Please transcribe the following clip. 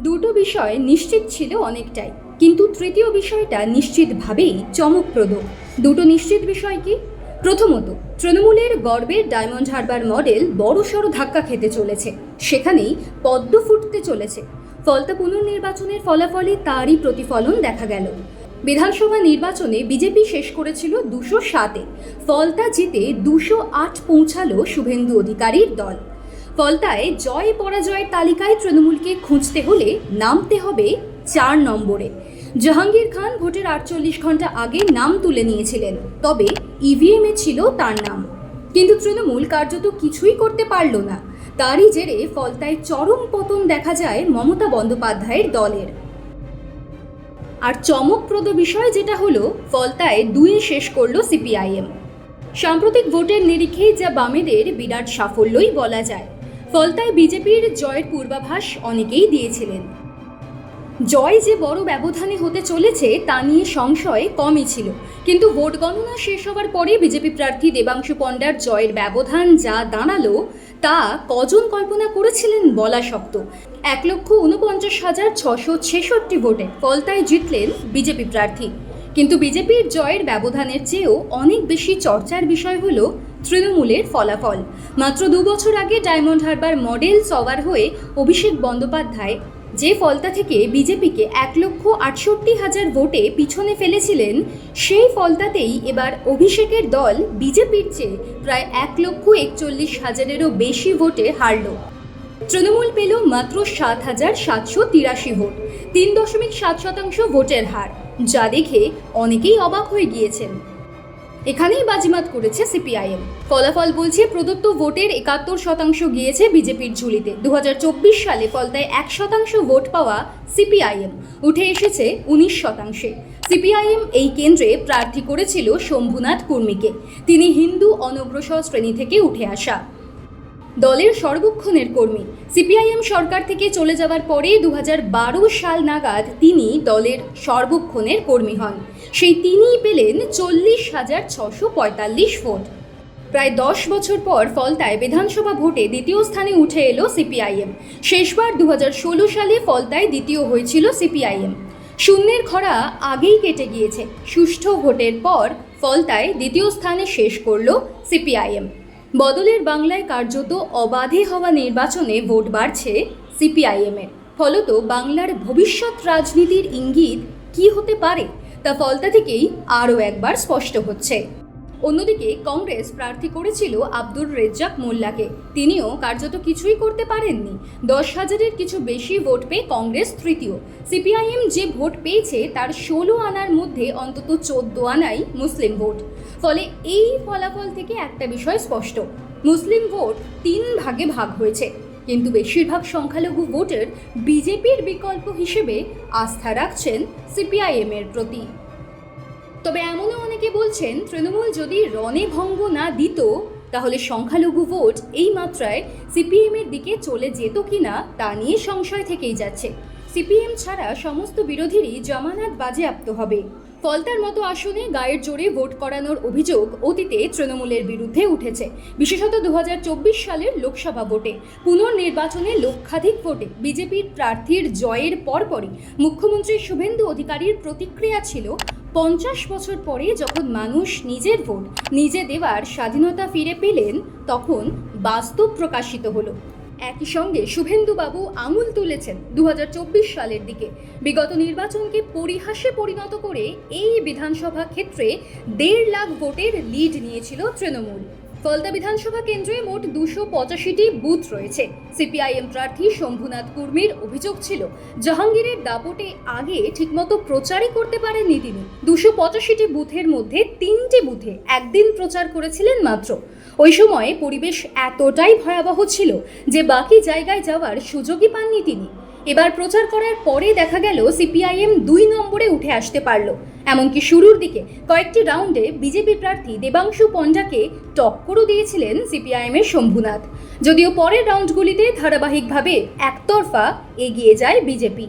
দুটো বিষয় নিশ্চিত ছিল অনেকটাই, কিন্তু তৃতীয় বিষয়টা নিশ্চিতভাবেই চমকপ্রদ। দুটো নিশ্চিত বিষয় কি? প্রথমত, তৃণমূলের গর্বের ডায়মন্ড হারবার মডেল বড়সড় ধাক্কা খেতে চলেছে, সেখানেই পদ্ম ফুটতে চলেছে। ফলতা পুনর্নির্বাচনের ফলাফলে তারই প্রতিফলন দেখা গেল। বিধানসভা নির্বাচনে বিজেপি শেষ করেছিল 207-এ, ফলতা জিতে 208 পৌঁছালো শুভেন্দু অধিকারীর দল। ফলতায় জয় পরাজয়ের তালিকায় তৃণমূলকে খুঁজতে হলে নামতে হবে 4 নম্বরে। জাহাঙ্গীর খান ভোটের 48 ঘন্টা আগে নাম তুলে নিয়েছিলেন, তবে ইভিএমে ছিল তার নাম। কিন্তু তৃণমূল কার্যত কিছুই করতে পারল না। তারই জেরে ফলতায় চরম পতন দেখা যায় মমতা বন্দ্যোপাধ্যায়ের দলের। আর চমকপ্রদ বিষয় যেটা হলো, ফলতায় 2-এ শেষ করলো সিপিআইএম। সাম্প্রতিক ভোটের নিরিখে যা বামেদের বিরাট সাফল্যই বলা যায়। ফলতায় বিজেপির জয়ের পূর্বাভাস অনেকেই দিয়েছিলেন। জয় যে বড় ব্যবধানে হতে চলেছে তা নিয়ে সংশয় কমই ছিল, কিন্তু ভোট গণনা শেষ হওয়ার পরে বিজেপি প্রার্থী দেবাংশু পণ্ডার জয়ের ব্যবধান যা দাঁড়ালো তা কজন কল্পনা করেছিলেন বলা শক্ত। 1,49,666 ভোটে ফলতায় জিতলেন বিজেপি প্রার্থী। কিন্তু বিজেপির জয়ের ব্যবধানের চেয়েও অনেক বেশি চর্চার বিষয় হলো তৃণমূলের ফলাফল। মাত্র 2 বছর আগে ডায়মন্ড হারবার মডেল সওয়ার হয়ে অভিষেক বন্দ্যোপাধ্যায় যে ফলতা থেকে বিজেপিকে 1,68,000 ভোটে পিছনে ফেলেছিলেন, সেই ফলতাতেই এবার অভিষেকের দল বিজেপির চেয়ে প্রায় 1,41,000-এরও বেশি ভোটে হারল। তৃণমূল পেল মাত্র 7,783 ভোট, 3.7% ভোটের হার, যা দেখে অনেকেই অবাক হয়ে গিয়েছেন। এখানেই বাজিমাত করেছে সিপিআইএম। ফলাফল বলছে প্রদত্ত ভোটের 71% গিয়েছে বিজেপির ঝুলিতে। 2024 সালে ফলতায় 1% ভোট পাওয়া সিপিআইএম উঠে এসেছে 19%। সিপিআইএম এই কেন্দ্রে প্রার্থী করেছিল শম্ভুনাথ কুর্মীকে। তিনি হিন্দু অনগ্রসর শ্রেণী থেকে উঠে আসা দলের সর্বক্ষণের কর্মী। সিপিআইএম সরকার থেকে চলে যাওয়ার পরে 2012 সাল নাগাদ তিনি দলের সর্বক্ষণের কর্মী হন। সেই তিনিই পেলেন 40,645 ভোট। প্রায় 10 বছর পর ফলতায় বিধানসভা ভোটে দ্বিতীয় স্থানে উঠে এলো সিপিআইএম। শেষবার 2016 সালে ফলতায় দ্বিতীয় হয়েছিল সিপিআইএম। শূন্যের খরা আগেই কেটে গিয়েছে। সুষ্ঠু ভোটের পর ফলতায় দ্বিতীয় স্থানে শেষ করল সিপিআইএম। বদলের বাংলায় কার্যত অবাধে হওয়া নির্বাচনে ভোট বাড়ছে সিপিআইএমের। ফলত বাংলার ভবিষ্যৎ রাজনীতির ইঙ্গিত কি হতে পারে তা ফলতা থেকেই আরও একবার স্পষ্ট হচ্ছে। অন্যদিকে কংগ্রেস প্রার্থী করেছিল আব্দুর রেজ্জাক মোল্লাকে। তিনিও কার্যত কিছুই করতে পারেননি। 10,000-এর কিছু বেশি ভোট পেয়ে কংগ্রেস তৃতীয়। সিপিআইএম যে ভোট পেয়েছে তার 16 আনার মধ্যে অন্তত 14 আনাই মুসলিম ভোট। ফলে এই ফলাফল থেকে একটা বিষয় স্পষ্ট, মুসলিম ভোট 3 ভাগে ভাগ হয়েছে। কিন্তু বেশিরভাগ সংখ্যালঘু ভোটার বিজেপির বিকল্প হিসেবে আস্থা রাখছেন সিপিআইএমের প্রতি। তবে এমনও অনেকে বলছেন, তৃণমূল যদি রণে ভঙ্গ না দিত তাহলে সংখ্যালঘু ভোট এই মাত্রায় সিপিএমের দিকে চলে যেত কিনা তা নিয়ে সংশয় থেকেই যাচ্ছে। সিপিএম ছাড়া সমস্ত বিরোধীরই জামানত বাজেয়াপ্ত হবে। ফলতার মতো আসনে গায়ের জোরে ভোট করানোর অভিযোগ অতীতে তৃণমূলের বিরুদ্ধে উঠেছে, বিশেষত 2024 সালের লোকসভা ভোটে। পুনর্নির্বাচনে লক্ষাধিক ভোটে বিজেপির প্রার্থীর জয়ের পরপরই মুখ্যমন্ত্রী শুভেন্দু অধিকারীর প্রতিক্রিয়া ছিল, 50 বছর পরে যখন মানুষ নিজের ভোট নিজে দেওয়ার স্বাধীনতা ফিরে পেলেন তখন বাস্তব প্রকাশিত হলো। একই সঙ্গে শুভেন্দুবাবু আঙুল তুলেছেন 2024 সালের দিকে। বিগত নির্বাচনকে পরিহাসে পরিণত করে এই বিধানসভা ক্ষেত্রে 1.5 লাখ ভোটের লিড নিয়েছিল তৃণমূল। ফলতা বিধানসভা কেন্দ্রে মোট 285টি বুথ রয়েছে। সিপিআইএম প্রার্থী শম্ভুনাথ কুর্মীর অভিযোগ ছিল, জাহাঙ্গীরের দাপটে আগে ঠিকমতো প্রচারই করতে পারেননি তিনি। 285টি বুথের মধ্যে 3টি বুথে একদিন প্রচার করেছিলেন মাত্র। ওই সময়ে পরিবেশ এতটাই ভয়াবহ ছিল যে বাকি জায়গায় যাওয়ার সুযোগই পাননি তিনি। এবার প্রচার করার পরে দেখা গেল সিপিআইএম 2 নম্বরে উঠে আসতে পারল। এমনকি শুরুর দিকে কয়েকটি রাউন্ডে বিজেপি প্রার্থী দেবাংশু পণ্ডাকে টক্করও দিয়েছিলেন সিপিআইএমের শম্ভুনাথ। যদিও পরের রাউন্ডগুলিতে ধারাবাহিকভাবে একতরফা এগিয়ে যায় বিজেপি।